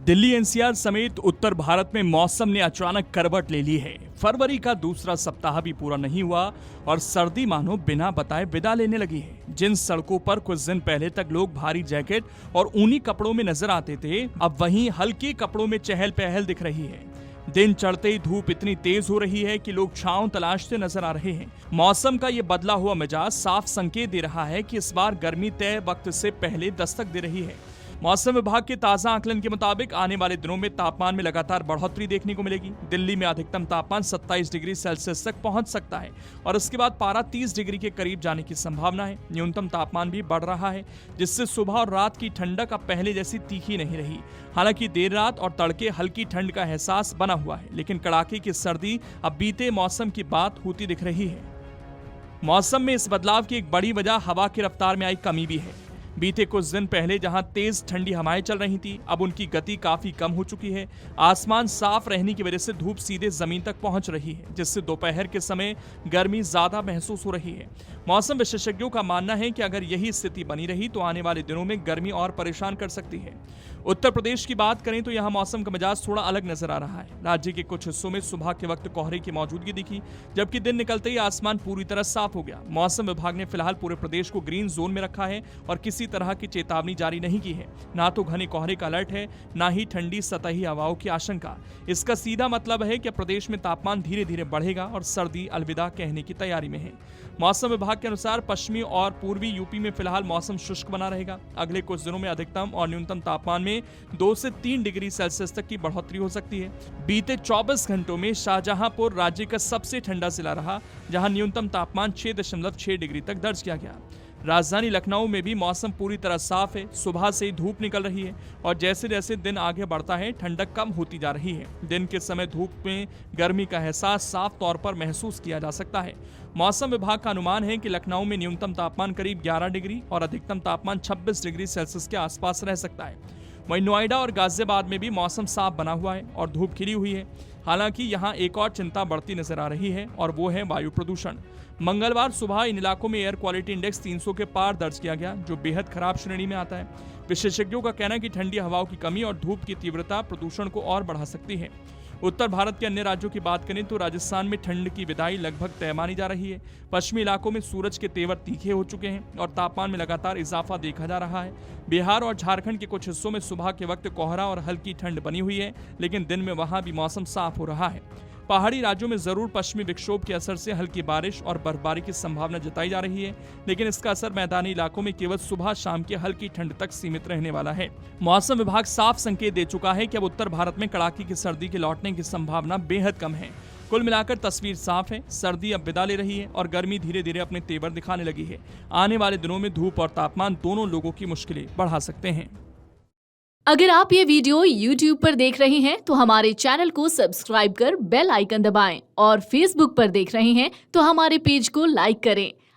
Delhi NCR समेत उत्तर भारत में मौसम ने अचानक करवट ले ली है। फरवरी का दूसरा सप्ताह भी पूरा नहीं हुआ और सर्दी मानो बिना बताए विदा लेने लगी है। जिन सड़कों पर कुछ दिन पहले तक लोग भारी जैकेट और ऊनी कपड़ों में नजर आते थे, अब वहीं हल्के कपड़ों में चहल पहल दिख रही है। दिन चढ़ते ही धूप इतनी तेज हो रही है कि लोग छांव तलाशते नजर आ रहे हैं। मौसम का ये बदला हुआ मिजाज साफ संकेत दे रहा है कि इस बार गर्मी तय वक्त से पहले दस्तक दे रही है। मौसम विभाग के ताजा आकलन के मुताबिक आने वाले दिनों में तापमान में लगातार बढ़ोतरी देखने को मिलेगी। दिल्ली में अधिकतम तापमान 27 डिग्री सेल्सियस तक पहुंच सकता है और उसके बाद पारा 30 डिग्री के करीब जाने की संभावना है। न्यूनतम तापमान भी बढ़ रहा है, जिससे सुबह और रात की ठंडक अब पहले जैसी तीखी नहीं रही। हालांकि देर रात और तड़के हल्की ठंड का एहसास बना हुआ है, लेकिन कड़ाके की सर्दी अब बीते मौसम की बात होती दिख रही है। मौसम में इस बदलाव की एक बड़ी वजह हवा की रफ्तार में आई कमी भी है। बीते कुछ दिन पहले जहां तेज ठंडी हवाएं चल रही थी, अब उनकी गति काफी कम हो चुकी है। आसमान साफ रहने की वजह से धूप सीधे जमीन तक पहुंच रही है, जिससे दोपहर के समय गर्मी ज्यादा महसूस हो रही है। मौसम विशेषज्ञों का मानना है कि अगर यही स्थिति बनी रही तो आने वाले दिनों में गर्मी और परेशान कर सकती है। उत्तर प्रदेश की बात करें तो यहाँ मौसम का मिजाज थोड़ा अलग नजर आ रहा है। राज्य के कुछ हिस्सों में सुबह के वक्त कोहरे की मौजूदगी दिखी, जबकि दिन निकलते ही आसमान पूरी तरह साफ हो गया। मौसम विभाग ने फिलहाल पूरे प्रदेश को ग्रीन जोन में रखा है और किसी तरह की चेतावनी जारी नहीं की है। ना तो घने कोहरे का अलर्ट है, ना ही ठंडी सतही हवाओं की आशंका। इसका सीधा मतलब है कि प्रदेश में तापमान धीरे धीरे बढ़ेगा और सर्दी अलविदा कहने की तैयारी में है। मौसम विभाग के अनुसार पश्चिमी और पूर्वी यूपी में फिलहाल मौसम शुष्क बना रहेगा। अगले कुछ दिनों में अधिकतम और न्यूनतम तापमान में 2 से 3 डिग्री सेल्सियस तक की बढ़ोतरी हो सकती है। बीते 24 घंटों में शाहजहांपुर राज्य का सबसे ठंडा जिला रहा, जहां न्यूनतम तापमान 6.6 डिग्री तक दर्ज किया गया। राजधानी लखनऊ में भी मौसम पूरी तरह साफ है। सुबह से ही धूप निकल रही है और जैसे जैसे दिन आगे बढ़ता है ठंडक कम होती जा रही है। दिन के समय धूप में गर्मी का एहसास साफ तौर पर महसूस किया जा सकता है। मौसम विभाग का अनुमान है कि लखनऊ में न्यूनतम तापमान करीब 11 डिग्री और अधिकतम तापमान 26 डिग्री सेल्सियस के आसपास रह सकता है। वहीं नोएडा और गाजियाबाद में भी मौसम साफ बना हुआ है और धूप खिली हुई है। हालांकि यहाँ एक और चिंता बढ़ती नजर आ रही है और वो है वायु प्रदूषण। मंगलवार सुबह इन इलाकों में एयर क्वालिटी इंडेक्स 300 के पार दर्ज किया गया, जो बेहद खराब श्रेणी में आता है। विशेषज्ञों का कहना है कि ठंडी हवाओं की कमी और धूप की तीव्रता प्रदूषण को और बढ़ा सकती है। उत्तर भारत के अन्य राज्यों की बात करें तो राजस्थान में ठंड की विदाई लगभग तय मानी जा रही है। पश्चिमी इलाकों में सूरज के तेवर तीखे हो चुके हैं और तापमान में लगातार इजाफा देखा जा रहा है। बिहार और झारखंड के कुछ हिस्सों में सुबह के वक्त कोहरा और हल्की ठंड बनी हुई है, लेकिन दिन में वहां भी मौसम साफ हो रहा है। पहाड़ी राज्यों में जरूर पश्चिमी विक्षोभ के असर से हल्की बारिश और बर्फबारी की संभावना जताई जा रही है, लेकिन इसका असर मैदानी इलाकों में केवल सुबह शाम की हल्की ठंड तक सीमित रहने वाला है। मौसम विभाग साफ संकेत दे चुका है कि अब उत्तर भारत में कड़ाके की सर्दी के लौटने की संभावना बेहद कम है। कुल मिलाकर तस्वीर साफ है। सर्दी अब विदा ले रही है और गर्मी धीरे धीरे अपने तेवर दिखाने लगी है। आने वाले दिनों में धूप और तापमान दोनों लोगों की मुश्किलें बढ़ा सकते हैं। अगर आप ये वीडियो YouTube पर देख रहे हैं तो हमारे चैनल को सब्सक्राइब कर बेल आइकन दबाएं और Facebook पर देख रहे हैं तो हमारे पेज को लाइक करें।